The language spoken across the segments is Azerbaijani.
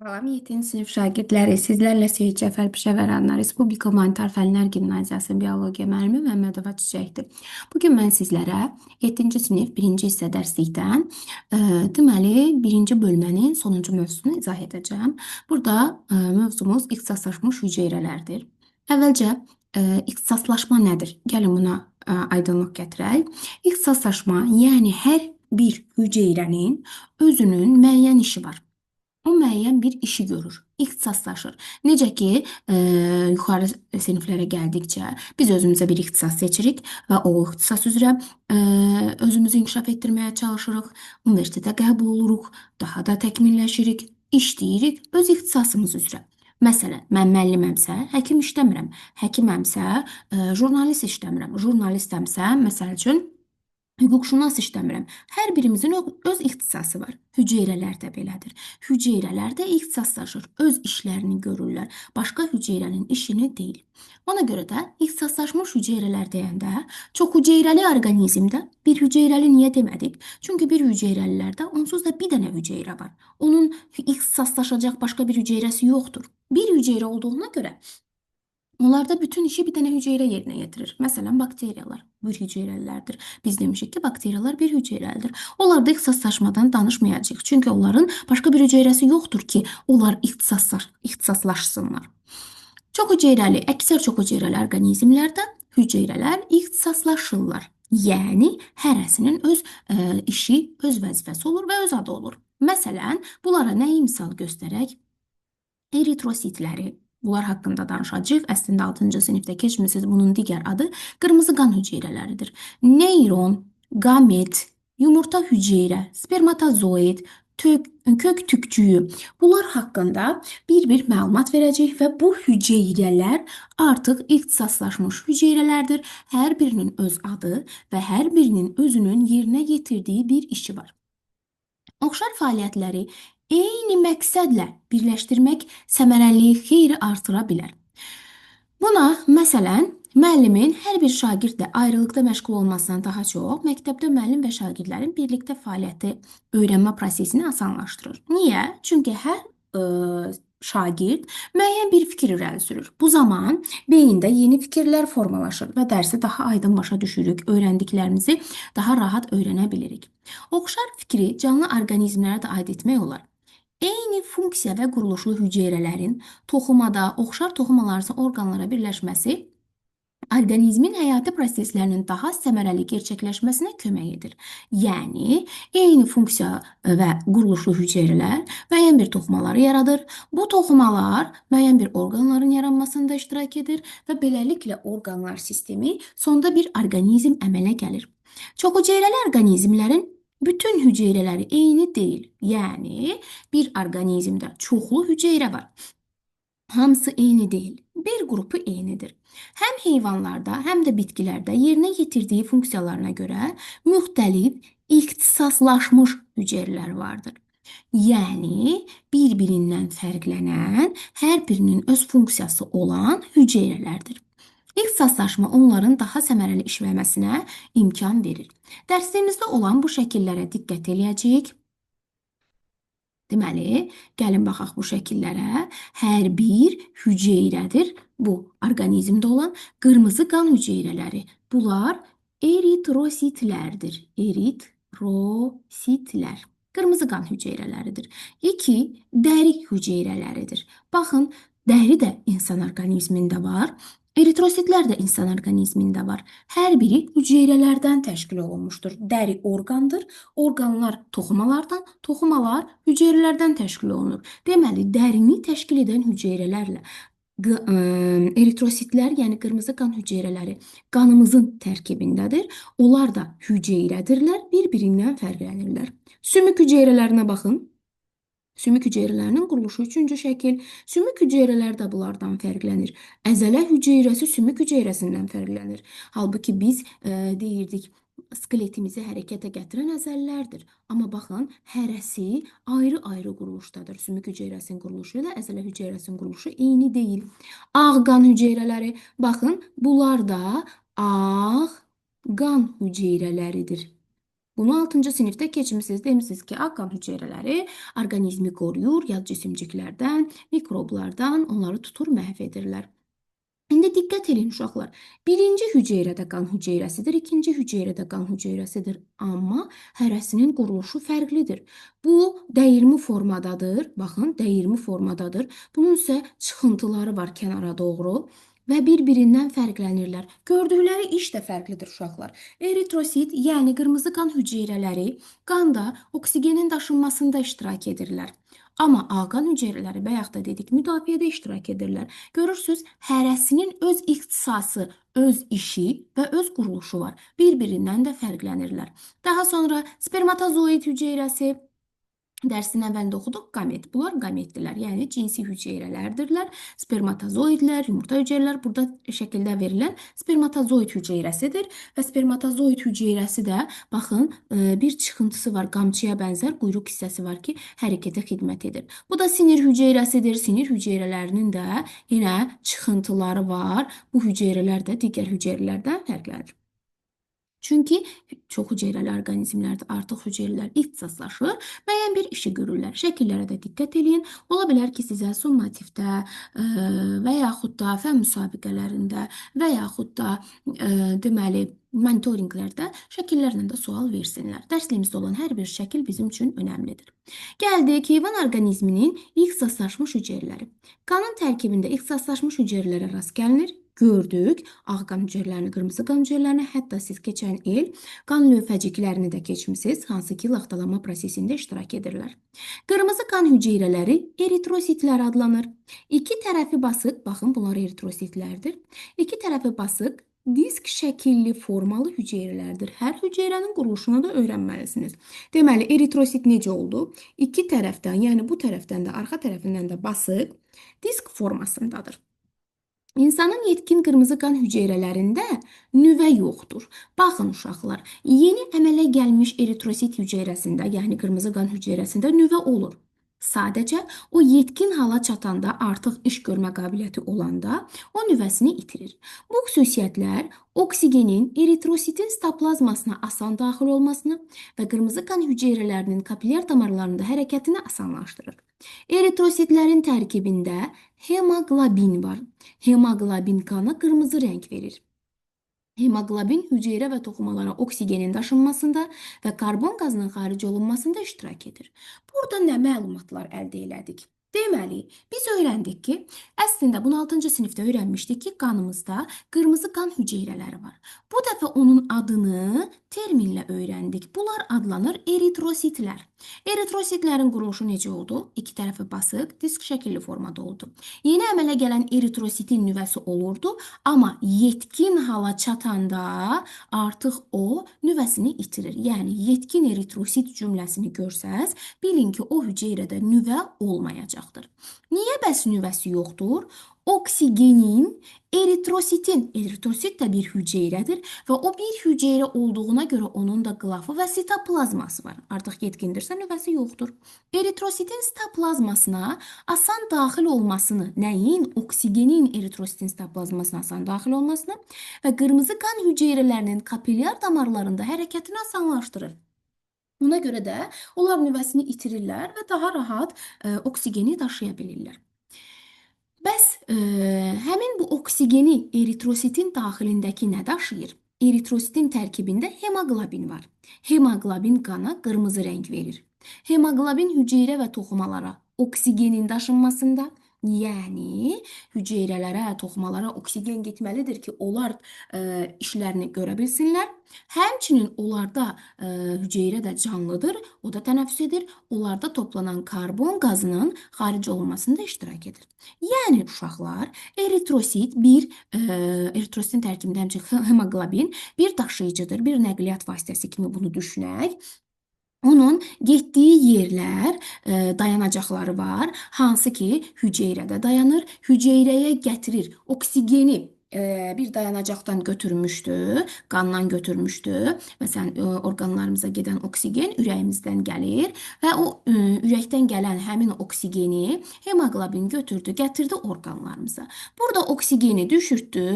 Salam, 7-ci sinif şagirdləri, sizlərlə Seyid Cəfər Pişəvəranlar Respublika Humanitar Fənlər Gimnaziyasının biologiya müəllimi Məmmədova Çiçəkdir. Bugün mən sizlərə 7-ci sinif 1-ci hissə dərslikdən deməli 1-ci bölmənin sonuncu mövzusunu izah edəcəm. Burada mövzumuz ixtisaslaşmış hüceyrələrdir. Əvvəlcə ixtisaslaşma nədir? Gəlin buna aydınlıq gətirək. İxtisaslaşma, yəni hər bir hüceyrənin özünün müəyyən işi var. O müəyyən bir işi görür, ixtisaslaşır. Necə ki, yuxarı siniflərə gəldikcə biz özümüzə bir ixtisas seçirik və o ixtisas üzrə özümüzü inkişaf etdirməyə çalışırıq. Universitetə qəbul oluruq, daha da təkmilləşirik, işləyirik öz ixtisasımız üzrə. Məsələn, mən müəlliməmsə, həkim işləmirəm. Həkiməmsə, jurnalist işləmirəm. Jurnalistəmsə, məsəl üçün, hüquqşünas işləmirəm. Hər birimizin öz ixtisası var. Hüceyrələr də belədir. Hüceyrələr də ixtisaslaşır. Öz işlərini görürlər. Başqa hüceyrənin işini deyil. Ona görə də ixtisaslaşmış hüceyrələr deyəndə çox hüceyrəli orqanizmdə bir hüceyrəli niyə demədik? Çünki bir hüceyrəlilərdə onsuz da bir dənə hüceyrə var. Onun ixtisaslaşacaq başqa bir hüceyrəsi yoxdur. Bir hüceyrə olduğuna görə onlarda bütün işi bir dənə hüceyrə yerinə yetirir. Məsələn, bakteriyalar bir hüceyrəlilərdir. Biz demişik ki, bakteriyalar bir hüceyrəlidir. Onlarda ixtisaslaşmadan danışmayacağıq. Çünki onların başqa bir hüceyrəsi yoxdur ki, onlar ixtisaslaşsınlar. Çox hüceyrəli, əksər çox hüceyrəli orqanizmlərdə hüceyrələr ixtisaslaşırlar. Yəni, hərəsinin öz işi, öz vəzifəsi olur və öz adı olur. Məsələn, bunlara nəyi misal göstərək? Eritrositləri, bunlar haqqında danışacağıq. Əslində 6-cı sinifdə keçmisiniz. Bunun digər adı qırmızı qan hüceyrələridir. Neyron, gamet, yumurta hüceyrə, spermatozoid, kök tükcüyü. Bunlar haqqında bir məlumat verəcəyik və bu hüceyrələr artıq ixtisaslaşmış hüceyrələrdir. Hər birinin öz adı və hər birinin özünün yerinə yetirdiyi bir işi var. Oxşar fəaliyyətləri eyni məqsədlə birləşdirmək səmərəliliyi xeyli artıra bilər. Buna, məsələn, müəllimin hər bir şagirdlə ayrılıqda məşğul olmasından daha çox, məktəbdə müəllim və şagirdlərin birlikdə fəaliyyəti öyrənmə prosesini asanlaşdırır. Niyə? Çünki hər şagird müəyyən bir fikir irəli sürür. Bu zaman beyində yeni fikirlər formalaşır və dərsi daha aydın başa düşürük, öyrəndiklərimizi daha rahat öyrənə bilirik. Oxşar fikri canlı orqanizmlərə də aid etmək olar. Eyni funksiya və quruluşlu hüceyrələrin toxumada, oxşar toxumalarsa orqanlara birləşməsi orqanizmin həyati proseslərinin daha səmərəli gerçəkləşməsinə kömək edir. Yəni, eyni funksiya və quruluşlu hüceyrələr müəyyən bir toxumaları yaradır. Bu toxumalar müəyyən bir orqanların yaranmasında iştirak edir və beləliklə orqanlar sistemi sonda bir orqanizm əmələ gəlir. Çoxhüceyrəli orqanizmlərin bütün hüceyrələri eyni deyil. Yəni, bir orqanizmdə çoxlu hüceyrə var. Hamısı eyni deyil. Bir qrupu eynidir. Həm heyvanlarda, həm də bitkilərdə yerinə yetirdiyi funksiyalarına görə müxtəlif ixtisaslaşmış hüceyrələr vardır. Yəni, bir-birindən fərqlənən, hər birinin öz funksiyası olan hüceyrələrdir. İxtisaslaşma onların daha səmərəli işləməsinə imkan verir. Dərsimizdə olan bu şəkillərə diqqət eləyəcəyik. Deməli, gəlin baxaq bu şəkillərə. Hər bir hüceyrədir bu orqanizmdə olan qırmızı qan hüceyrələri. Bunlar eritrositlərdir. Eritrositlər. Qırmızı qan hüceyrələridir. 2. Dəri hüceyrələridir. Baxın, dəri də insan orqanizmində var. Eritrositlər də insan orqanizmində var. Hər biri hüceyrələrdən təşkil olunmuşdur. Dəri orqandır, orqanlar toxumalardan, toxumalar hüceyrələrdən təşkil olunur. Deməli, dərini təşkil edən hüceyrələrlə eritrositlər, yəni qırmızı qan hüceyrələri qanımızın tərkibindədir. Onlar da hüceyrədirlər, bir-birindən fərqlənirlər. Sümük hüceyrələrinə baxın. Sümük hüceyrələrinin quruluşu 3-cü şəkil. Sümük hüceyrələr də bunlardan fərqlənir. Əzələ hüceyrəsi sümük hüceyrəsindən fərqlənir. Halbuki biz deyirdik, skeletimizi hərəkətə gətirən əzələlərdir. Amma baxın, hərəsi ayrı-ayrı quruluşdadır. Sümük hüceyrəsinin quruluşu ilə əzələ hüceyrəsinin quruluşu eyni deyil. Ağ qan hüceyrələri, baxın, bunlar da ağ qan hüceyrələridir. Bunu 6-cı sinifdə keçmisiniz. Demisiniz ki, ağ qan hüceyrələri orqanizmi qoruyur, yad cisimciklərdən, mikroblardan, onları tutur, məhv edirlər. İndi diqqət edin uşaqlar. Birinci hüceyrədə qan hüceyrəsidir, ikinci hüceyrədə qan hüceyrəsidir. Amma hərəsinin quruluşu fərqlidir. Bu dəyirmi formadadır. Baxın, dəyirmi formadadır. Bunun isə çıxıntıları var kənara doğru və bir-birindən fərqlənirlər. Gördükləri iş də fərqlidir uşaqlar. Eritrosit, yəni qırmızı qan hüceyrələri qanda oksigenin daşınmasında iştirak edirlər. Amma ağ qan hüceyrələri bayaq da dedik, müdafiədə iştirak edirlər. Görürsüz, hərəsinin öz ixtisası, öz işi və öz quruluşu var. Bir-birindən də fərqlənirlər. Daha sonra spermatozoid hüceyrəsi, dərsin əvvəlində oxuduq, qamet. Bunlar qametdirlər, yəni cinsi hüceyrələrdirlər. Spermatozoidlər, yumurta hüceyrələr burada şəkildə verilən spermatozoid hüceyrəsidir və spermatozoid hüceyrəsi də baxın, bir çıxıntısı var, qamçıya bənzər quyruq hissəsi var ki, hərəkətə xidmət edir. Bu da sinir hüceyrəsidir. Sinir hüceyrələrinin də yenə çıxıntıları var. Bu hüceyrələr də digər hüceyrələrdən fərqlənir. Çünki çox hüceyrəli orqanizmlərdə artıq hüceyrələr ixtisaslaşır, müəyyən bir işi görürlər. Şəkillərə də diqqət edin. Ola bilər ki, sizə summativdə və yaxud da fən müsabiqələrində və yaxud da deməli monitorinqlərdə şəkillərlə də sual versinlər. Dərslimizdə olan hər bir şəkil bizim üçün önəmlidir. Gəldik heyvan orqanizminin ixtisaslaşmış hüceyrələri. Qanın tərkibində ixtisaslaşmış hüceyrələrə rast gəlinir. Gördük, ağ qan hüceyrələrini, qırmızı qan hüceyrələrini, hətta siz keçən il qan lövhəciklərini də keçmisiniz, hansı ki, laxtalama prosesində iştirak edirlər. Qırmızı qan hüceyrələri eritrositlər adlanır. İki tərəfi basıq, baxın bunlar eritrositlərdir. İki tərəfi basıq disk şəkilli formalı hüceyrələrdir. Hər hüceyrənin quruluşunu da öyrənməlisiniz. Deməli, eritrosit necə oldu? İki tərəfdən, yəni bu tərəfdən də, arxa tərəfindən də basıq disk formasındadır. İnsanın yetkin qırmızı qan hüceyrələrində nüvə yoxdur. Baxın uşaqlar, yeni əmələ gəlmiş eritrosit hüceyrəsində, yəni qırmızı qan hüceyrəsində nüvə olur. Sadəcə o yetkin hala çatanda, artıq iş görmə qabiliyyəti olanda o nüvəsini itirir. Bu xüsusiyyətlər oksigenin eritrositin sitoplazmasına asan daxil olmasını və qırmızı qan hüceyrələrinin kapilyer damarlarında hərəkətini asanlaşdırır. Eritrositlərin tərkibində hemoqlobin var. Hemoqlobin qana qırmızı rəng verir. Hemoqlobin hüceyrə və toxumalara oksigenin daşınmasında və karbon qazının xaric olunmasında iştirak edir. Burada nə məlumatlar əldə elədik? Deməli, biz öyrəndik ki, əslində bunu 6-cı sinifdə öyrənmişdik ki, qanımızda qırmızı qan hüceyrələri var. Bu dəfə onun adını terminlə öyrəndik. Bunlar adlanır eritrositlər. Eritrositlərin quruluşu necə oldu? İki tərəfi basıq, disk şəkilli formada oldu. Yeni əmələ gələn eritrositin nüvəsi olurdu, amma yetkin hala çatanda artıq o nüvəsini itirir. Yəni, yetkin eritrosit cümləsini görsəz, bilin ki, o hüceyrədə nüvə olmayacaqdır. Niyə bəs nüvəsi yoxdur? Oksigenin, eritrosit də bir hüceyrədir və o bir hüceyrə olduğuna görə onun da qılafı və sitoplazması var. Artıq yetkindirsə nüvəsi yoxdur. Eritrositin sitoplazmasına asan daxil olmasını, nəyin? Oksigenin eritrositin sitoplazmasına asan daxil olmasını və qırmızı qan hüceyrələrinin kapilyer damarlarında hərəkətini asanlaşdırır. Ona görə də onlar nüvəsini itirirlər və daha rahat oksigeni daşıya bilirlər. Bəs həmin bu oksigeni eritrositin daxilindəki nə daşıyır? Eritrositin tərkibində hemoqlobin var. Hemoqlobin qana qırmızı rəng verir. Hemoqlobin hüceyrə və toxumalara oksigenin daşınmasında, yəni hüceyrələrə, toxumalara oksigen getməlidir ki, onlar işlərini görə bilsinlər. Həmçinin onlarda hüceyrə də canlıdır, o da tənəffüs edir. Onlarda toplanan karbon qazının xaric olunmasında iştirak edir. Yəni uşaqlar, eritrositin tərkibində həmçinin hemoqlobin bir daşıyıcıdır, bir nəqliyyat vasitəsi kimi bunu düşünək. Onun getdiyi yerlər, dayanacaqları var, hansı ki, hüceyrədə dayanır, hüceyrəyə gətirir oksigeni. bir dayanacaqdan götürmüşdü, qandan götürmüşdü. Məsələn, orqanlarımıza gedən oksigen ürəyimizdən gəlir və o ürəkdən gələn həmin oksigeni hemoqlobin götürdü, gətirdi orqanlarımıza. Burada oksigeni düşürtdü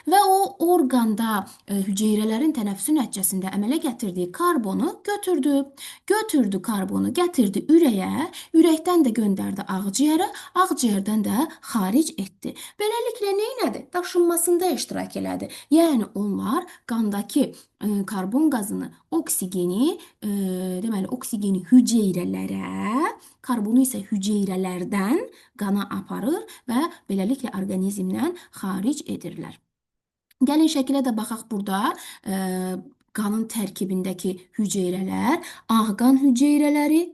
və o orqanda hüceyrələrin tənəffüsü nəticəsində əmələ gətirdiyi karbonu götürdü. Götürdü karbonu, gətirdi ürəyə, ürəkdən də göndərdi ağciyərə, ağciyərdən də xaric etdi. Beləliklə nə elədi? Daşınmasında iştirak elədi. Yəni onlar qandakı karbon qazını, oksigeni, deməli oksigeni hüceyrələrə, karbonu isə hüceyrələrdən qana aparır və beləliklə orqanizmdən xaric edirlər. Gəlin şəkilə də baxaq burada. Qanın tərkibindəki hüceyrələr, ağqan hüceyrələri,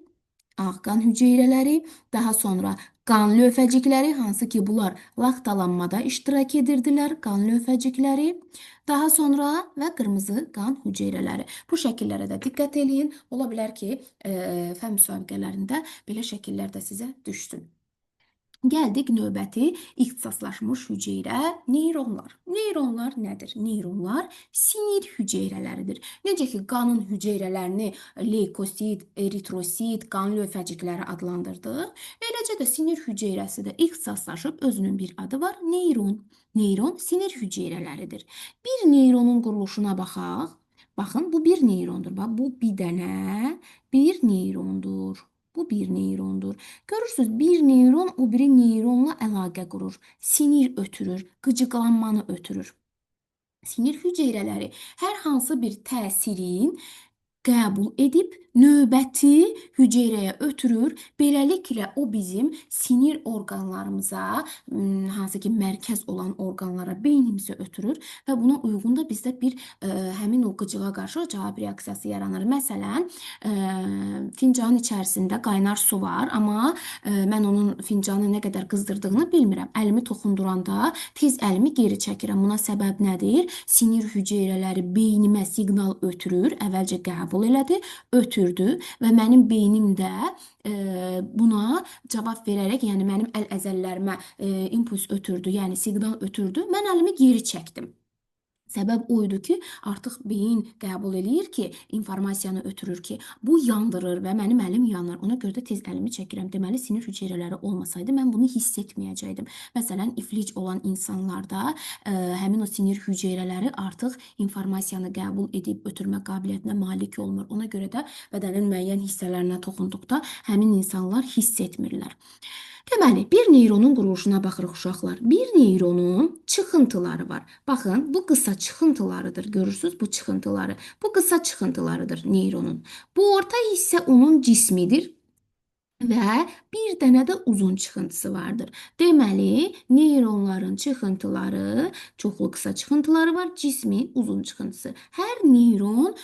daha sonra qan lövhəcikləri, hansı ki bunlar laxtalanmada iştirak edirdilər, qan lövhəcikləri, daha sonra və qırmızı qan hüceyrələri. Bu şəkillərə də diqqət eləyin. Ola bilər ki, fən müsabiqələrində belə şəkillər də sizə düşsün. Gəldik növbəti ixtisaslaşmış hüceyrə, neyronlar. Neyronlar nədir? Neyronlar sinir hüceyrələridir. Necə ki, qanın hüceyrələrini leykosit, eritrosit, qan lövhəcikləri adlandırdıq. Eləcə də sinir hüceyrəsi də ixtisaslaşıb özünün bir adı var, neyron. Neyron sinir hüceyrələridir. Bir neyronun quruluşuna baxaq. Baxın, bu bir neyrondur. Bax, bu bir dənə bir neyrondur. Bu bir neyrondur. Görürsünüz, bir neyron o biri neyronla əlaqə qurur. Sinir ötürür, qıcıqlanmanı ötürür. Sinir hüceyrələri hər hansı bir təsirin qəbul edib növbəti hüceyrəyə ötürür. Beləliklə o bizim sinir orqanlarımıza, hansı ki mərkəz olan orqanlara, beynimizə ötürür və buna uyğun da bizdə bir həmin o qıcığa qarşı cavab reaksiyası yaranır. Məsələn, fincanın içərisində qaynar su var, amma mən onun fincanı nə qədər qızdırdığını bilmirəm. Əlimi toxunduranda tez əlimi geri çəkirəm. Buna səbəb nədir? Sinir hüceyrələri beynimə siqnal ötürür, əvvəlcə qəbul elədi, ötürdü və mənim beynim də buna cavab verərək, yəni mənim əl əzəllərimə impuls ötürdü, yəni siqnal ötürdü, mən əlimi geri çəkdim. Səbəb o idi ki, artıq beyin qəbul eləyir ki, informasiyanı ötürür ki, bu yandırır və mənim əlim yanır. Ona görə də tez əlimi çəkirəm. Deməli, sinir hüceyrələri olmasaydı, mən bunu hiss etməyəcəkdim. Məsələn, iflic olan insanlarda həmin o sinir hüceyrələri artıq informasiyanı qəbul edib ötürmə qabiliyyətinə malik olmur. Ona görə də bədənin müəyyən hissələrinə toxunduqda həmin insanlar hiss etmirlər. Deməli, bir neyronun quruluşuna baxırıq uşaqlar. Bir neyronun çıxıntıları var. Baxın, bu qısa çıxıntılarıdır. Görürsünüz bu çıxıntıları. Bu qısa çıxıntılarıdır neyronun. Bu orta hissə onun cismidir. Və bir dənə də uzun çıxıntısı vardır. Deməli, neyronların çıxıntıları, çoxlu qısa çıxıntıları var, cismi uzun çıxıntısı. Hər neyron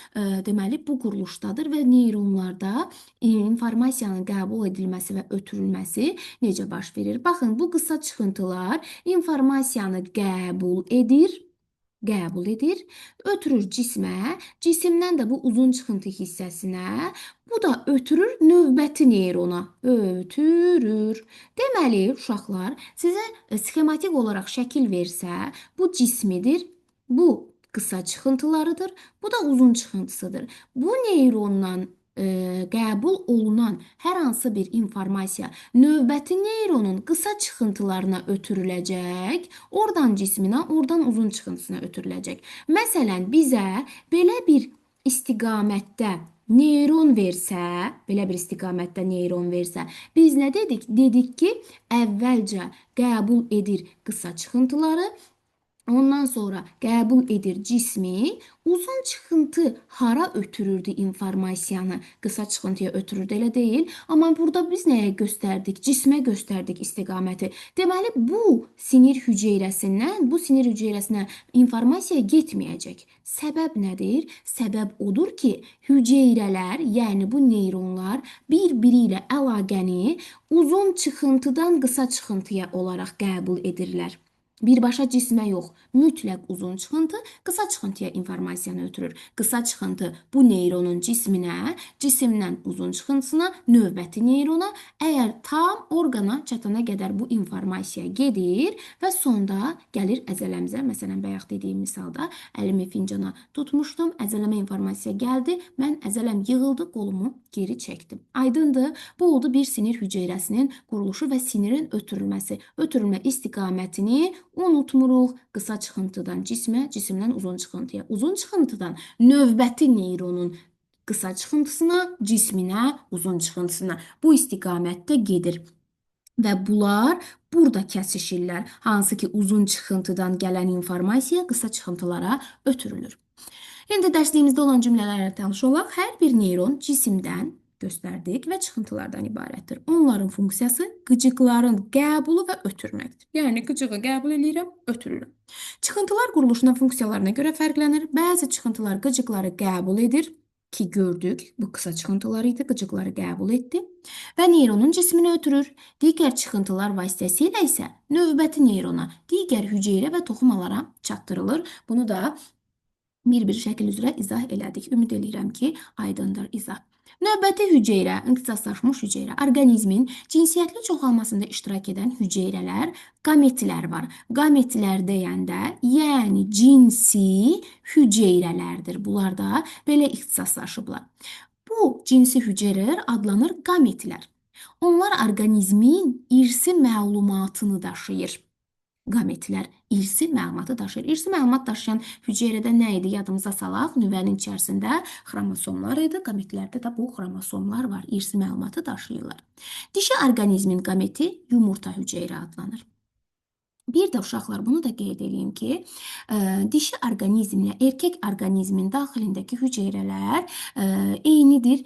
deməli bu quruluşdadır və neyronlarda informasiyanın qəbul edilməsi və ötürülməsi necə baş verir? Baxın, bu qısa çıxıntılar informasiyanı qəbul edir, ötürür cismə, cisimdən də bu uzun çıxıntı hissəsinə, bu da ötürür növbəti neyrona, ötürür. Deməli, uşaqlar, sizə sxematik olaraq şəkil versə, bu cismidir, bu qısa çıxıntılarıdır, bu da uzun çıxıntısıdır. Bu neyrondan qəbul olunan hər hansı bir informasiya növbəti neyronun qısa çıxıntılarına ötürüləcək, oradan cisminə, oradan uzun çıxıntısına ötürüləcək. Məsələn, bizə belə bir istiqamətdə neyron versə, biz nə dedik? Dedik ki, əvvəlcə qəbul edir qısa çıxıntıları, ondan sonra qəbul edir cismi, uzun çıxıntı hara ötürürdü informasiyanı? Qısa çıxıntıya ötürürdü, elə deyil. Amma burada biz nəyə göstərdik? Cismə göstərdik istiqaməti. Deməli, bu sinir hüceyrəsinə informasiya getməyəcək. Səbəb nədir? Səbəb odur ki, hüceyrələr, yəni bu neyronlar bir-biri ilə əlaqəni uzun çıxıntıdan qısa çıxıntıya olaraq qəbul edirlər. Birbaşa cismə yox, mütləq uzun çıxıntı qısa çıxıntıya informasiyanı ötürür. Qısa çıxıntı bu neyronun cisminə, cisimdən uzun çıxıntısına, növbəti neyrona, əgər tam orqana çatana qədər bu informasiya gedir və sonda gəlir əzələmizə. Məsələn, bayaq dediyim misalda əlimi fincana tutmuşdum, əzələmə informasiya gəldi, mən əzələm yığıldı, qolumu geri çəkdim. Aydındır? Bu oldu bir sinir hüceyrəsinin quruluşu və sinirin ötürülməsi. Ötürülmə istiqamətini unutmuruq. Qısa çıxıntıdan cismə, cisimdən uzun çıxıntıya, uzun çıxıntıdan növbəti neyronun qısa çıxıntısına, cisminə, uzun çıxıntısına bu istiqamətdə gedir. Və bunlar burada kəsişirlər. Hansı ki uzun çıxıntıdan gələn informasiya qısa çıxıntılara ötürülür. İndi dərsliyimizdə olan cümlələrlə tanış olaq. Hər bir neyron cisimdən göstərdik və çıxıntılardan ibarətdir. Onların funksiyası qıcıqların qəbulu və ötürməkdir. Yəni qıcığı qəbul edirəm, ötürürəm. Çıxıntılar quruluşuna funksiyalarına görə fərqlənir. Bəzi çıxıntılar qıcıqları qəbul edir ki, gördük. Bu qısa çıxıntılar idi, qıcıqları qəbul etdi və neyronun cismini ötürür. Digər çıxıntılar vasitəsilə isə növbəti neyrona, digər hüceyrə və toxumalara çatdırılır. Bunu da bir şəkil üzrə izah elədik. Ümid edirəm ki, aydındır izah. Növbəti hüceyrə, ixtisaslaşmış hüceyrə, orqanizmin cinsiyyətli çoxalmasında iştirak edən hüceyrələr, qametlər var. Qametlər deyəndə, yəni cinsi hüceyrələrdir. Bunlar da belə ixtisaslaşıblar. Bu cinsi hüceyrələr adlanır qametlər. Onlar orqanizmin irsi məlumatını daşıyır. Qametlər irsi məlumatı daşıyır. İrsi məlumat daşıyan hüceyrədə nə idi? Yadımıza salaq. Nüvənin içərisində xromosomlar idi. Qametlərdə də bu xromosomlar var. İrsi məlumatı daşıyırlar. Dişi orqanizmin qameti yumurta hüceyrə adlanır. Bir də uşaqlar bunu da qeyd edeyim ki, dişi orqanizmlə erkək orqanizmin daxilindəki hüceyrələr eynidir.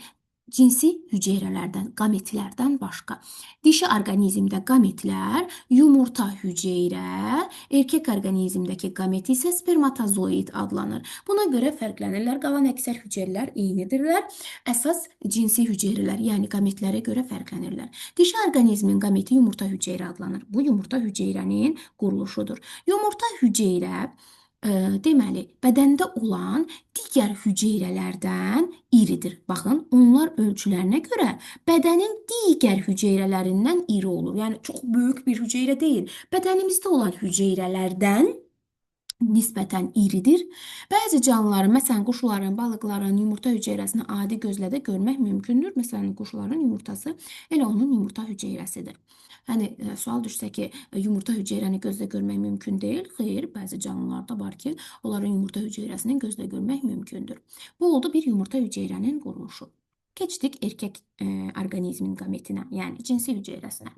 Cinsi hüceyrələrdən, qametlərdən başqa. Dişi orqanizmdə qametlər yumurta hüceyrə, erkək orqanizmdəki qamet isə spermatozoid adlanır. Buna görə fərqlənirlər. Qalan əksər hüceyrələr eynidirlər. Əsas cinsi hüceyrələr, yəni qametlərə görə fərqlənirlər. Dişi orqanizmin qameti yumurta hüceyrə adlanır. Bu yumurta hüceyrənin quruluşudur. Yumurta hüceyrə deməli, bədəndə olan digər hüceyrələrdən iridir. Baxın, onlar ölçülərinə görə bədənin digər hüceyrələrindən iri olur. Yəni, çox böyük bir hüceyrə deyil. Bədənimizdə olan hüceyrələrdən nisbətən iridir. Bəzi canlıların, məsələn, quşların, balıqların yumurta hüceyrəsini adi gözlə də görmək mümkündür. Məsələn, quşların yumurtası elə onun yumurta hüceyrəsidir. Hani sual düşsə ki, yumurta hüceyrəni gözlə görmək mümkün deyil. Xeyr, bəzi canlılarda var ki, onların yumurta hüceyrəsini gözlə görmək mümkündür. Bu oldu bir yumurta hüceyrənin quruluşu. Keçdik erkək orqanizmin qametinə, yəni cinsi hüceyrəsinə.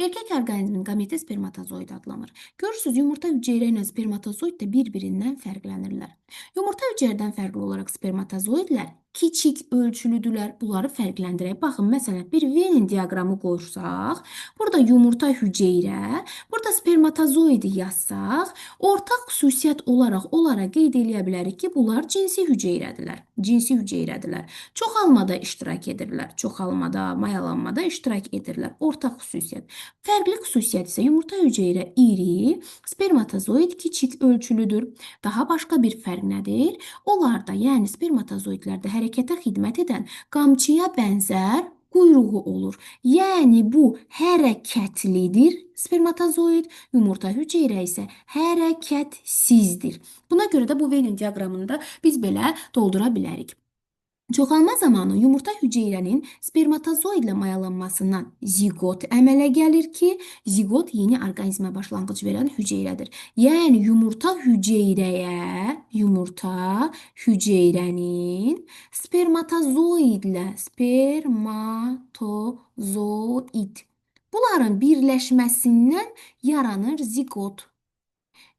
Erkək orqanizmin qameti spermatozoid adlanır. Görürsünüz, yumurta hüceyrə ilə spermatozoid də bir-birindən fərqlənirlər. Yumurta hüceyrədən fərqli olaraq spermatozoidlər kiçik ölçülüdürlər. Bunları fərqləndirək. Baxın, məsələn, bir Venn diaqramı qoysaq, burada yumurta hüceyrə, burada spermatozoidi yazsaq, ortaq xüsusiyyət olaraq onlara qeyd edə bilərik ki, bunlar cinsi hüceyrədirlər. Cinsi hüceyrədirlər. Çoxalmada iştirak edirlər. Çoxalmada, mayalanmada iştirak edirlər. Ortaq xüsusiyyət. Fərqli xüsusiyyət isə yumurta hüceyrə iri, spermatozoid kiçik ölçülüdür. Daha başqa bir fərq nədir? Onlarda, yəni spermatozoidlərdə hərəkətə xidmət edən qamçıya bənzər quyruğu olur. Yəni bu hərəkətlidir spermatozoid, yumurta hüceyrə isə hərəkətsizdir. Buna görə də bu Venn diaqramında biz belə doldura bilərik. Çoxalma zamanı yumurta hüceyrənin spermatozoidlə mayalanmasından zigot əmələ gəlir ki, zigot yeni orqanizmə başlanğıc verən hüceyrədir. Yəni yumurta hüceyrənin spermatozoid bunların birləşməsindən yaranır zigot.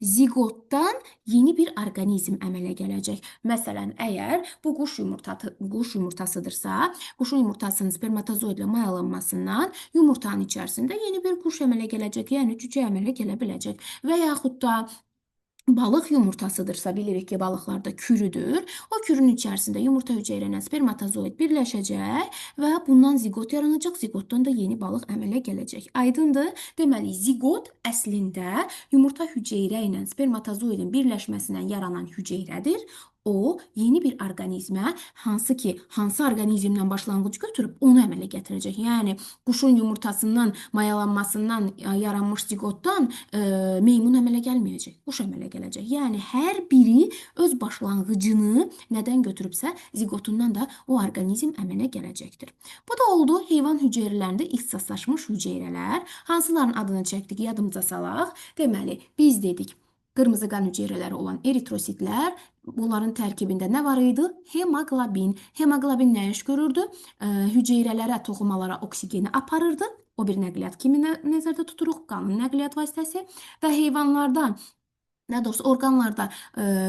Zigotdan yeni bir orqanizm əmələ gələcək. Məsələn, əgər bu quş yumurtasıdırsa, quşun yumurtasının spermatozoidlə mayalanmasından yumurtanın içərisində yeni bir quş əmələ gələcək, yəni cücə əmələ gələ biləcək. Və yaxud da Balıq yumurtasıdırsa bilirik ki, balıqlarda kürüdür. O kürün içərisində yumurta hüceyrə ilə spermatozoid birləşəcək və bundan zigot yaranacaq. Zigotdan da yeni balıq əmələ gələcək. Aydındır? Deməli, zigot əslində yumurta hüceyrə ilə spermatozoidin birləşməsindən yaranan hüceyrədir. O, yeni bir orqanizmə, hansı orqanizmdən başlanğıc götürüb onu əmələ gətirəcək. Yəni, quşun yumurtasından, mayalanmasından yaranmış zigotdan meymun əmələ gəlməyəcək, quş əmələ gələcək. Yəni, hər biri öz başlanğıcını nədən götürübsə, zigotundan da o orqanizm əmələ gələcəkdir. Bu da oldu heyvan hüceyrələrində ixtisaslaşmış hüceyrələr. Hansıların adını çəkdik, yadımıza salaq. Deməli, biz dedik, qırmızı qan hüceyrələri olan eritrositlər, bunların tərkibində nə var idi? Hemoqlobin. Hemoqlobin nə iş görürdü? Hüceyrələrə, toxumalara oksigeni aparırdı. O bir nəqliyyat kimi nəzərdə tuturuq, qanın nəqliyyat vasitəsi və heyvanlardan, daha doğrusu orqanlarda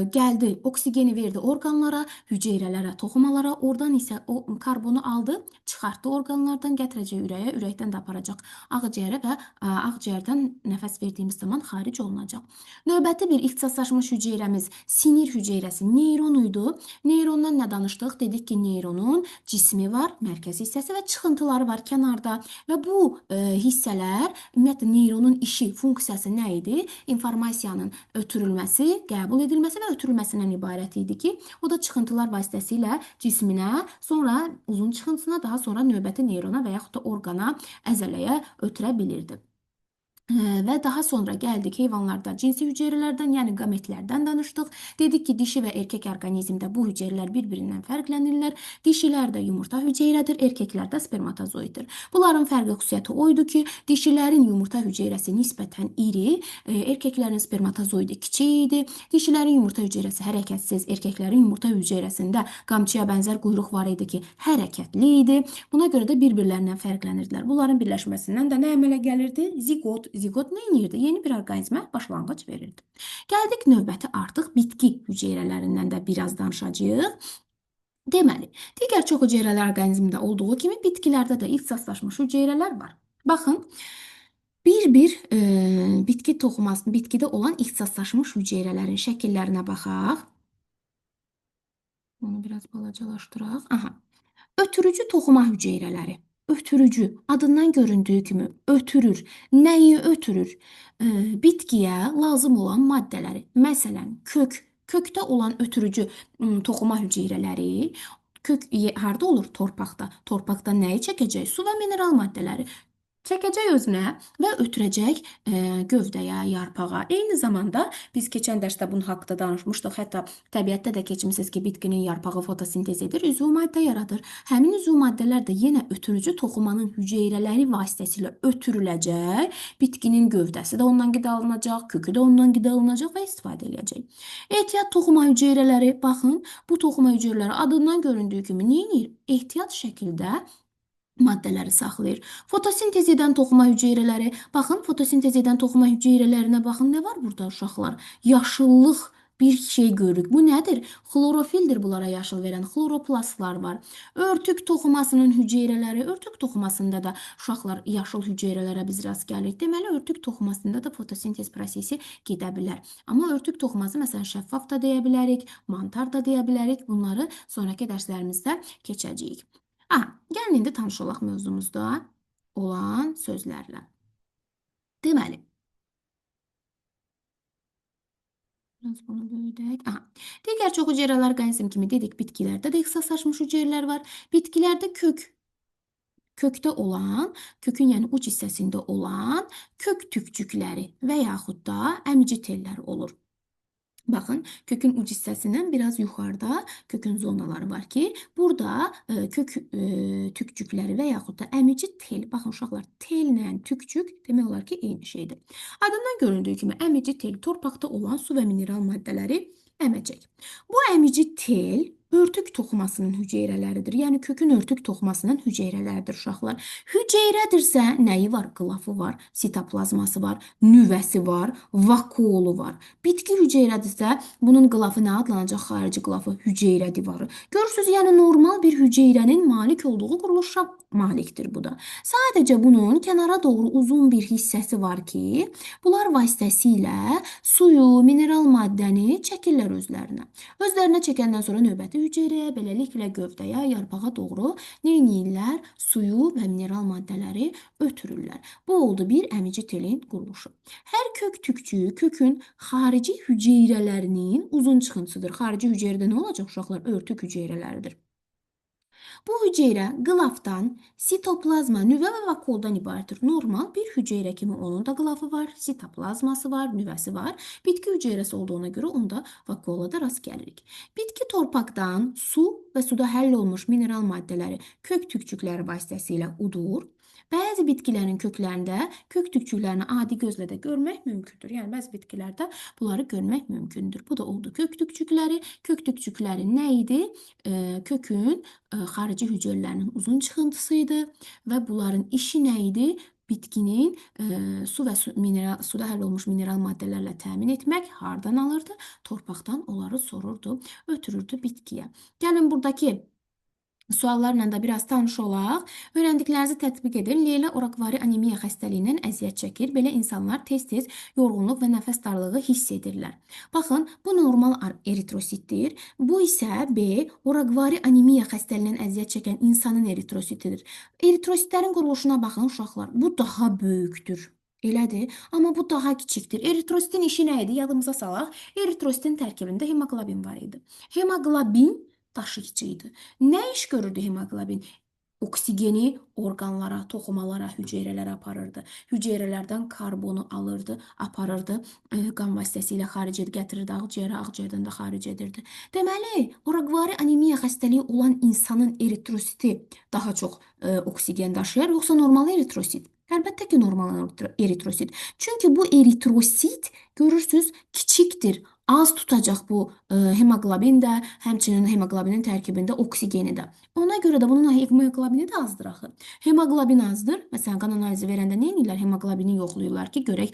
gəldi, oksigeni verdi orqanlara, hüceyrələrə, toxumalara, oradan isə o karbonu aldı, çıxartdı orqanlardan, gətirəcək ürəyə, ürəkdən də aparacaq ağciyərə və ağciyərdən nəfəs verdiyimiz zaman xaric olunacaq. Növbəti bir ixtisaslaşmış hüceyrəmiz sinir hüceyrəsi, neyron idi. Neyrondan nə danışdıq? Dedik ki, neyronun cismi var, mərkəzi hissəsi və çıxıntıları var kənarda və bu hissələr, ümumiyyətlə neyronun işi, funksiyası nə idi? İnformasiyanın ötürülməsi, qəbul edilməsi və ötürülməsindən ibarət idi ki, o da çıxıntılar vasitəsilə cisminə, sonra uzun çıxıntısına, daha sonra növbəti neyrona və yaxud da orqana, əzələyə ötürə bilirdi. Və daha sonra gəldik heyvanlarda cinsi hüceyrələrdən, yəni qametlərdən danışdıq. Dedik ki, dişi və erkək orqanizmdə bu hüceyrələr bir-birindən fərqlənirlər. Dişilər də yumurta hüceyrədir, erkəklər də spermatozoiddir. Bunların fərqi xüsusiyyəti oydu ki, dişilərin yumurta hüceyrəsi nisbətən iri, erkəklərin spermatozoidi kiçik idi. Dişilərin yumurta hüceyrəsi hərəkətsiz, erkəklərin yumurta hüceyrəsində qamçıya bənzər quyruq var idi ki, hərəkətli idi. Buna görə də bir-birlərindən fərqlənirdilər. Bunların birləşməsindən də nə əmələ gəlirdi? Zigot. Zigot nə edirdi? Yeni bir orqanizmə başlanğıc verirdi. Gəldik növbəti artıq bitki hüceyrələrindən də biraz danışacağıq. Deməli, digər çox hüceyrələr orqanizmdə olduğu kimi bitkilərdə də ixtisaslaşmış hüceyrələr var. Baxın, bir bitki toxuması, bitkidə olan ixtisaslaşmış hüceyrələrin şəkillərinə baxaq. Onu biraz balacalaşdıraq. Aha. Ötürücü toxuma hüceyrələri. Ötürücü, adından göründüyü kimi ötürür. Nəyi ötürür? Bitkiyə lazım olan maddələri. Məsələn, kökdə olan ötürücü toxuma hüceyrələri kök harda olur? Torpaqda. Torpaqda nəyi çəkəcək? Su və mineral maddələri. Çəkəcək özünə və ötürəcək gövdəyə, yarpağa. Eyni zamanda biz keçən dərsdə bunun haqqında danışmışdıq. Hətta təbiətdə də keçmisiniz ki, bitkinin yarpağı fotosintez edir, üzvü maddə yaradır. Həmin üzvü maddələr də yenə ötürücü toxumanın hüceyrələri vasitəsilə ötürüləcək. Bitkinin gövdəsi də ondan qidalanacaq, kökü də ondan qidalanacaq və istifadə edəcək. Ehtiyat toxuma hüceyrələri, baxın, bu toxuma hüceyrələri adından göründüyü kimi nə edir? Ehtiyat şəkildə maddələri saxlayır. Fotosintez edən toxuma hüceyrələri, baxın, fotosintez edən toxuma hüceyrələrinə baxın, nə var burada uşaqlar? Yaşıllıq bir şey görürük. Bu nədir? Xlorofildir bunlara yaşıl verən, xloroplastlar var. Örtük toxumasının hüceyrələri, örtük toxumasında da uşaqlar yaşıl hüceyrələrə biz rast gəlirik. Deməli, örtük toxumasında da fotosintez prosesi gedə bilər. Amma örtük toxuması, məsələn, şəffaf da deyə bilərik, mantar da deyə bilərik. Bunları sonraki dərslərimizdə keçəcəyik. Gəlin indi tanış olaq mövzumuzda olan sözlərlə. Deməli, biraz bunu böyüdək. Digər çox hüceyrələr orqanizm kimi dedik, bitkilərdə də ixtisaslaşmış hüceyrələr var. Bitkilərdə kökdə olan, kökün yəni uc hissəsində olan kök tükcükləri və yaxud da əmici telləri olur. Baxın, kökün uc hissəsindən biraz yuxarıda kökün zonaları var ki, burada kök tükcükləri və yaxud da əmici tel. Baxın uşaqlar, tellə tükcük demək olar ki, eyni şeydir. Adından göründüyü kimi əmici tel torpaqda olan su və mineral maddələri əməcək. Bu əmici tel örtük toxumasının hüceyrələridir. Yəni kökün örtük toxumasının hüceyrələridir uşaqlar. Hüceyrədirsə nəyi var? Qılafı var, sitoplazması var, nüvəsi var, vakuolu var. Bitki hüceyrədirsə bunun qılafı nə adlanacaq? Xarici qılafı hüceyrə divarı. Görürsüz, yəni normal bir hüceyrənin malik olduğu quruluşa malikdir bu da. Sadəcə bunun kənara doğru uzun bir hissəsi var ki, bunlar vasitəsilə suyu, mineral maddəni çəkirlər özlərinə. Özlərinə çəkəndən sonra növbəti hüceyrəyə, beləliklə gövdəyə, yarpağa doğru neyniyirlər? Suyu və mineral maddələri ötürürlər. Bu oldu bir əmici telin quruluşu. Hər kök tükçüyü kökün xarici hüceyrələrinin uzun çıxıntısıdır. Xarici hüceyrədə nə olacaq uşaqlar? Örtük hüceyrələridir. Bu hüceyrə qılafdan, sitoplazma, nüvə və vakuoldan ibarətdir. Normal bir hüceyrə kimi onun da qılafı var, sitoplazması var, nüvəsi var. Bitki hüceyrəsi olduğuna görə onda vakuola da rast gəlirik. Bitki torpaqdan su və suda həll olmuş mineral maddələri kök tükçükləri vasitəsilə udur. Bəzi bitkilərin köklərində kök tükçüklərini adi gözlə də görmək mümkündür. Yəni bəzi bitkilərdə bunları görmək mümkündür. Bu da oldu kök tükçükləri. Kök tükçükləri nə idi? Kökün xarici hüceyrələrinin uzun çıxıntısıydı və bunların işi nə idi? Bitkinin su və suda həll olmuş mineral maddələrlə təmin etmək. Hardan alırdı? Torpaqdan onları sorurdu, ötürürdü bitkiyə. Gəlin buradakı suallarla da biraz tanış olaq. Öyrəndiklərinizi tətbiq edin. Leyla Orakvari anemiya xəstəliyindən əziyyət çəkir. Belə insanlar tez-tez yorğunluq və nəfəs darlığı hiss edirlər. Baxın, bu normal eritrositdir. Bu isə B, Orakvari anemiya xəstəliyindən əziyyət çəkən insanın eritrositidir. Eritrositlərin quruluşuna baxın uşaqlar. Bu daha böyükdür. Elədir, amma bu daha kiçikdir. Eritrositin işi nə idi? Yadımıza salaq. Eritrositin tərkibində hemoqlobin var idi. Hemoqlobin daşıyıcı idi. Nə iş görürdü hemoqlobin? Oksigeni orqanlara, toxumalara, hüceyrələrə aparırdı. Hüceyrələrdən karbonu alırdı, aparırdı, qan vasitəsilə xaric gətirirdi ağciyərə, ağciyərdən də xaric edirdi. Deməli, Orakvari anemiya xəstəliyi olan insanın eritrositi daha çox oksigen daşıyar, yoxsa normal eritrosit? Əlbəttə ki, normal eritrosit. Çünki bu eritrosit, görürsüz, kiçikdir. Az tutacaq bu hemoqlobin də, həmçinin hemoqlobinin tərkibində oksigeni də. Ona görə də bunun hemoqlobini də azdır axı. Hemoqlobin azdır. Məsələn, qan analizi verəndə nə edirlər? Hemoqlobini yoxlayırlar ki, görək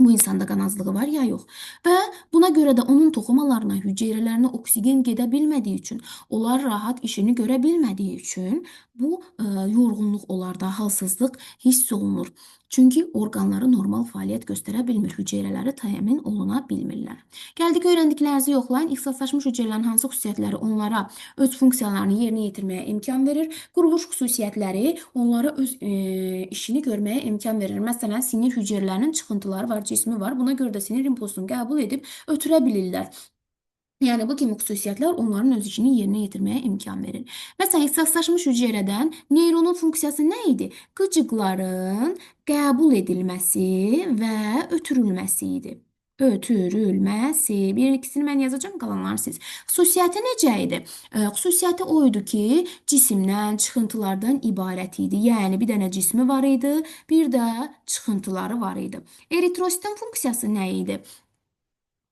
bu insanda qan azlığı var ya yox. Və buna görə də onun toxumalarına, hüceyrələrinə oksigen gedə bilmədiyi üçün, onlar rahat işini görə bilmədiyi üçün bu yorğunluq onlarda, halsızlıq hiss olunur. Çünki orqanları normal fəaliyyət göstərə bilmir, hüceyrələri təmin oluna bilmirlər. Gəldik öyrəndiklərinizi yoxlayın. İxtisaslaşmış hüceyrələrin hansı xüsusiyyətləri onlara öz funksiyalarını yerinə yetirməyə imkan verir? Quruluş xüsusiyyətləri onlara öz işini görməyə imkan verir. Məsələn, sinir hüceyrələrinin çıxıntıları var, cismi var. Buna görə də sinir impulsunu qəbul edib ötürə bilirlər. Yəni bu kimi xüsusiyyətlər onların öz işini yerinə yetirməyə imkan verir. Məsələn, ixtisaslaşmış hüceyrədən neyronun funksiyası nə idi? Qıcıqların qəbul edilməsi və ötürülməsi idi. Ötürülməsi. Bir ikisini mən yazacağım, qalanları siz. Xüsusiyyəti necə idi? Xüsusiyyəti o idi ki, cisimdən, çıxıntılardan ibarət idi. Yəni bir dənə cismi var idi, bir də çıxıntıları var idi. Eritrositin funksiyası nə idi?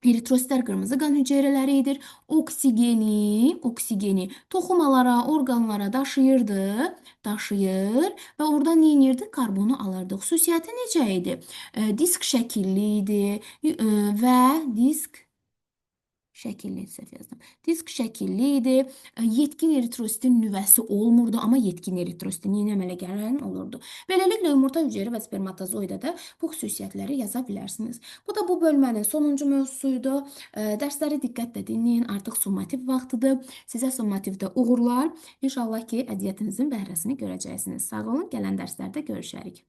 Eritrositlər qırmızı qan hüceyrələridir. Oksigeni toxumalara, orqanlara daşıyır və oradan nə edirdi? Karbonu alırdı. Xüsusiyyəti necə idi? Disk şəkilli idi və Disk şəkilli idi. Yetkin eritrositin nüvəsi olmurdu, amma yetkin eritrositin yenə əmələ gələn olurdu. Beləliklə, yumurta hüceyrə və spermatozoida da bu xüsusiyyətləri yaza bilərsiniz. Bu da bu bölmənin sonuncu mövzusuydu. Dərsləri diqqətlə dinləyin. Artıq summativ vaxtıdır. Sizə summativdə uğurlar. İnşallah ki, əziyyətinizin bəhrəsini görəcəksiniz. Sağ olun, gələn dərslərdə görüşərik.